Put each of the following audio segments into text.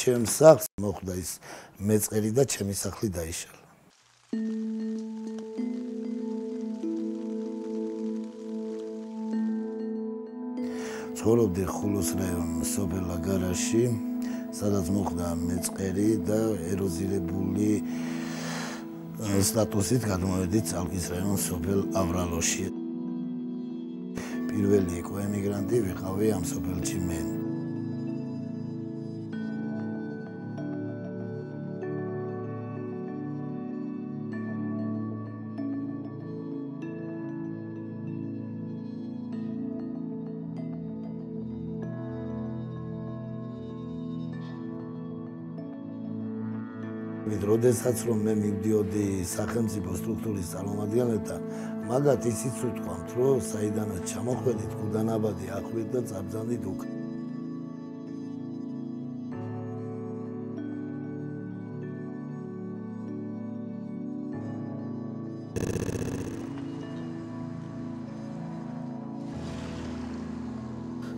ჩემს სახლს მოხვდა ის მეწყერი და ჩემი სახლი დაიშალა. ცხოვრობდი ხულოს რაიონის სოფელ აგარაში, სადაც მოხდა მეწყერი და ეროზირებული სტატუსით გადმოვედი წალკის რაიონის სოფელ ავრალოში. პირველი ეკოემიგრანტი ვიყავი ამ სოფელში მე. როდესაც რომ მე მივდიოდი სახელმწიფო სტრუქტურის წარმომადგენლებთან, მაგათ ისიც უთქვამთ, რომ საიდანაც ჩამოხვედით, გუდანაბადი ახვით და წაბრძანდით უკ.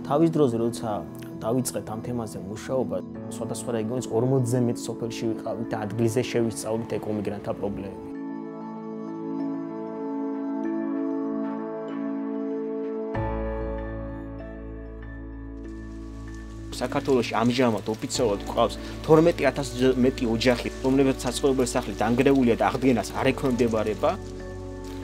თავის დროზე როცა დავიწყეთ ამ თემაზე მუშაობა, სხვადასხვა რეგიონის 40-ზე მეტ სოფელში ვიყავით და ადგილზე შევისწავლით ეკომიგრანტთა პრობლემები. საქართველოში ამჟამად ოფიციალურად გვყავს 12000-ზე მეტი ოჯახი, რომლებიც საცხოვრებელი სახლი დანგრეულია და აღდგენას არ ექვემდებარება.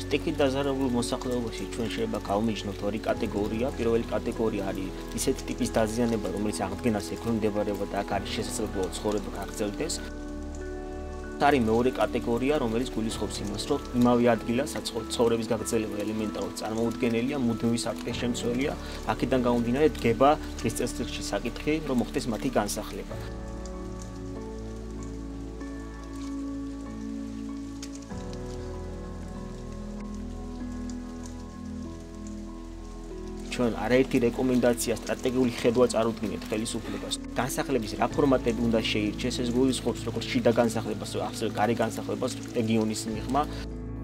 სტიქით დაზარალულ მოსახლეობაში ჩვენ შეიძლება გავმიჯნოთ ორი კატეგორია. პირველი კატეგორია არის ისეთი ტიპის დაზიანება, რომელიც აღდგენას ექვემდებარება და აქ არის შესაძლებლობა ცხოვრება გაგრძელდეს. არის მეორე კატეგორია, რომელიც გულისხმობს იმას, რომ იმავე ადგილას ცხოვრების გაგრძელება ელემენტარულად წარმოუდგენელია, მუდმივი საფრთხის შემცველია. აქედან გამომდინარე დგება დღის წესრიგში საკითხი, რომ მოხდეს მათი განსახლება. ჩვენ არაერთი რეკომენდაცია სტრატეგიული ხედვა წარუდგინეთ ხელისუფლებას. განსახლების რა ფორმატები უნდა შეირჩეს, ეს გულისხმობს როგორც შიდა განსახლებას, ასევე გარე განსახლებას რეგიონის მიღმა.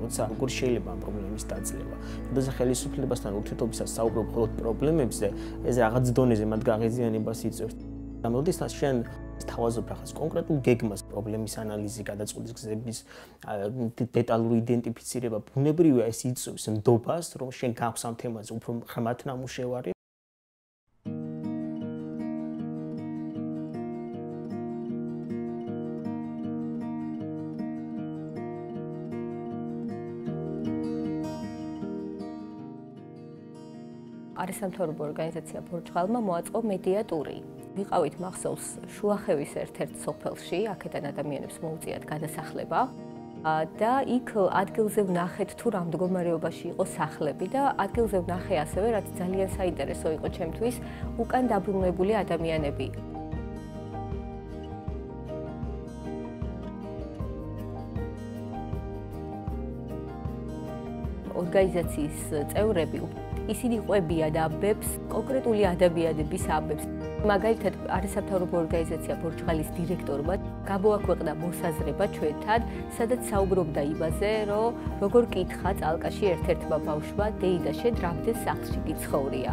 როცა როგორ შეიძლება ამ პრობლემის დაძლევა. როდესაც ხელისუფლებასთან ურთიერთობისას საუბრობ მხოლოდ პრობლემებზე, ეს რაღაც დონეზე მათ გაღიზიანებას იწევს. როდესაც შენ თავაზობ რაღაც კონკრეტულ გეგმას, პრობლემის ანალიზი, გადაწყვეტის გზების დეტალური იდენტიფიცირება, ბუნებრივია ეს იწევს ნდობას, რომ შენ გაქვს ამ თემაზე უფრო ღრმად ნამუშევარი. არასამთავრობო ორგანიზაცია ბორჯღალმა მოაწყო მედია ტური. ვიყავით მახსოვს შუახევის ერთ-ერთ სოფელში, აქედან ადამიანებს მოუწიათ გადასახლება და იქ ადგილზე ვნახეთ თუ რა მდგომარეობაში იყო სახლები და ადგილზე ვნახე ასევე, რაც ძალიან საინტერესო იყო ჩემთვის, უკან დაბრუნებული ადამიანები. ორგანიზაციის წევრები ისინი ყვებიან აბებს, კონკრეტული ადამიანების აბებს. მაგალითად, არასამთავრობო ორგანიზაცია ბორჯღალის დირექტორმა გამოაქვეყნა მოსაზრება ჩვენთან, სადაც საუბრობდა იმაზე, რომ როგორ კითხა წალკაში ერთ-ერთმა ბავშვმა, დეიდა, შენ რამდენ სახლში გიცხოვრია.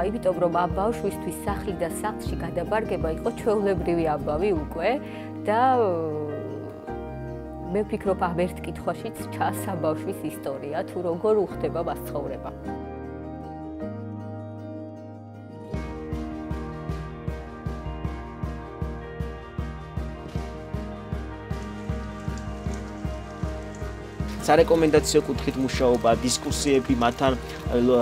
იმიტომ რომ ამ ბავშვისთვის სახლი და სახლში გადაბარგება იყო ჩვეულებრივი ამბავი უკვე და მე ვფიქრობ, ამ ერთ კითხვაშიც ჩასა ბავშვის ისტორია, თუ როგორ უხდება მას ცხოვრება. სარეკომენდაციო კუთხით მუშაობა, დისკუსიები, მათთან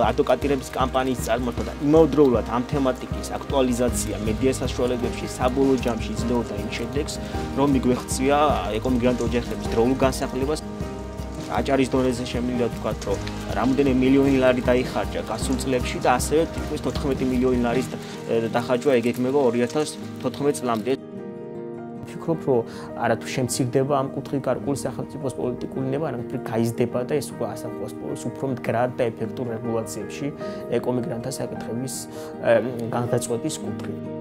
ადვოკატირების კამპანიის წარმართვა და იმავდროულად ამ თემატიკის აქტუალიზაცია მედია საშუალებებში საბოლოო ჯამში იძლეოდა იმ შედეგს, რომ მიგვეღწია ეკომიგრანტ ოჯახების დროულ განსახლებას. აჭარის დონეზე შემიძლია ვთქვათ, რომ რამდენი მილიონი ლარი დაიხარჯა გასულ წლებში და ასევე თითქმის 14 მილიონი ლარის დახარჯვა ეგექმება 2014 წლამდე. ვფიქრობ, რომ არათუ შემცირდება ამ კუთხით გარკვეული სახელმწიფოს პოლიტიკური ნება, არამედ გაიზრდება და ეს უკვე ასახავს უფრო მდგრად და ეფექტურ რეგულაციებში ეკომიგრანტთა საკითხების განდაწყვეტის კუთხით.